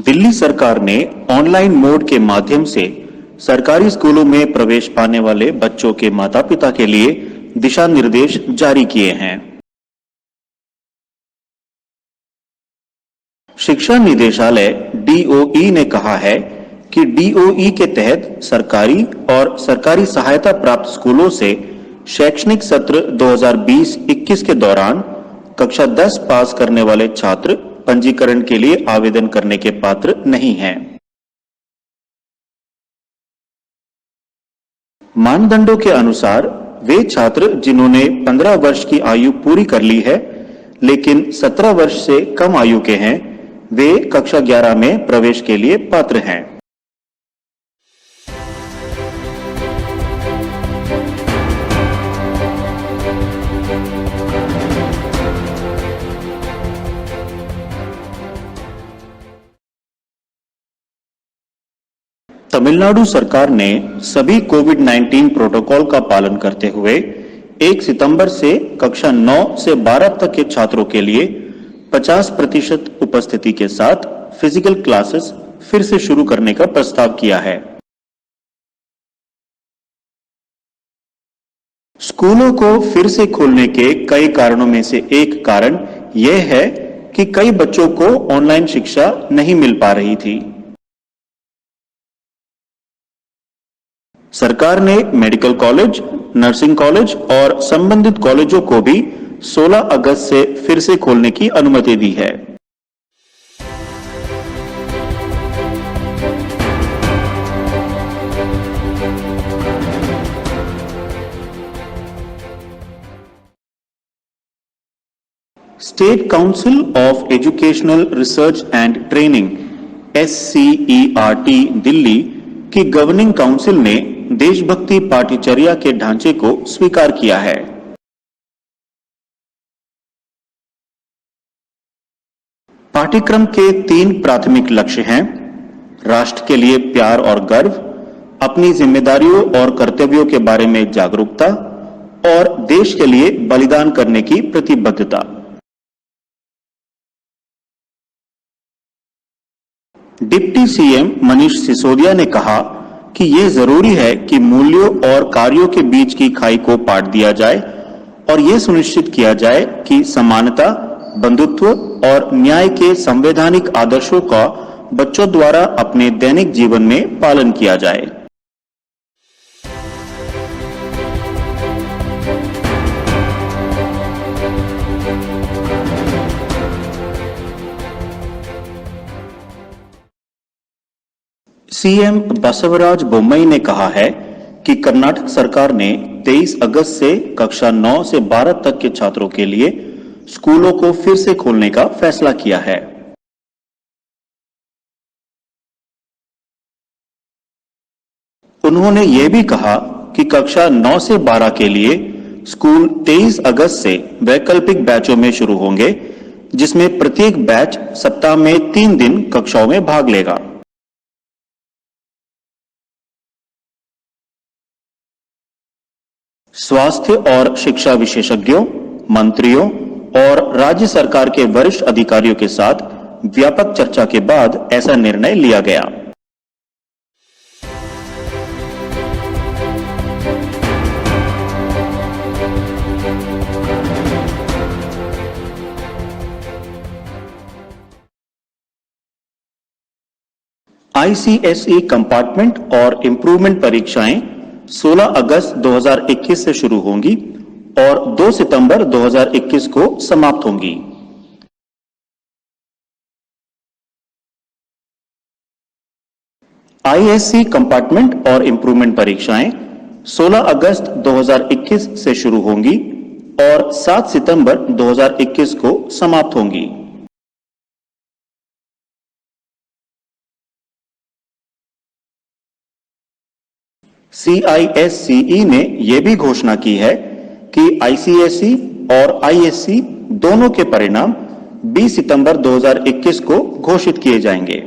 दिल्ली सरकार ने online mode के माध्यम से सरकारी स्कूलों में प्रवेश पाने वाले बच्चों के माता-पिता के लिए दिशा निर्देश जारी किए हैं। शिक्षा निदेशालय DOE ने कहा है कि DOE के तहत सरकारी और सरकारी सहायता प्राप्त स्कूलों से शैक्षणिक सत्र 2020-21 के दौरान कक्षा 10 पास करने वाले छात्र पंजीकरण के लिए आवेदन करने के पात्र नहीं हैं। मानदंडों के अनुसार वे छात्र जिन्होंने 15 वर्ष की आयु पूरी कर ली है लेकिन 17 वर्ष से कम आयु के हैं, वे कक्षा 11 में प्रवेश के लिए पात्र हैं। तमिलनाडु सरकार ने सभी कोविड-19 प्रोटोकॉल का पालन करते हुए 1 सितंबर से कक्षा 9 से 12 तक के छात्रों के लिए 50% उपस्थिति के साथ फिजिकल क्लासेस फिर से शुरू करने का प्रस्ताव किया है। स्कूलों को फिर से खोलने के कई कारणों में से एक कारण यह है कि कई बच्चों को ऑनलाइन शिक्षा नहीं मिल पा रही थी। सरकार ने मेडिकल कॉलेज, नर्सिंग कॉलेज और संबंधित कॉलेजों को भी 16 अगस्त से फिर से खोलने की अनुमति दी है। State council of educational research and training SCERT Delhi की गवर्निंग काउंसिल ने देशभक्ति पाठ्यचर्या के ढांचे को स्वीकार किया है। पाठ्यक्रम के 3 प्राथमिक लक्ष्य हैं: राष्ट्र के लिए प्यार और गर्व, अपनी जिम्मेदारियों और कर्तव्यों के बारे में जागरूकता और देश के लिए बलिदान करने की प्रतिबद्धता। डिप्टी CM मनीष सिसोदिया ने कहा कि यह जरूरी है कि मूल्यों और कार्यों के बीच की खाई को पाट दिया जाए और यह सुनिश्चित किया जाए कि समानता, बंधुत्व और न्याय के संवैधानिक आदर्शों का बच्चों द्वारा अपने दैनिक जीवन में पालन किया जाए। CM बसवराज बोम्मई ने कहा है कि कर्नाटक सरकार ने 23 अगस्त से कक्षा 9 से 12 तक के छात्रों के लिए स्कूलों को फिर से खोलने का फैसला किया है। उन्होंने यह भी कहा कि कक्षा 9 से 12 के लिए स्कूल 23 अगस्त से वैकल्पिक बैचों में शुरू होंगे, जिसमें प्रत्येक बैच सप्ताह में 3 दिन कक्षाओं में भाग लेगा। स्वास्थ्य और शिक्षा विशेषज्ञों, मंत्रियों और राज्य सरकार के वरिष्ठ अधिकारियों के साथ व्यापक चर्चा के बाद ऐसा निर्णय लिया गया। ICSE कंपार्टमेंट और इंप्रूवमेंट परीक्षाएं 16 अगस्त 2021 से शुरू होंगी और 2 सितंबर 2021 को समाप्त होंगी। ISC कंपार्टमेंट और इंप्रूवमेंट परीक्षाएं 16 अगस्त 2021 से शुरू होंगी और 7 सितंबर 2021 को समाप्त होंगी। CISCE ने यह भी घोषणा की है कि ICSE और ISC दोनों के परिणाम 20 सितंबर 2021 को घोषित किए जाएंगे।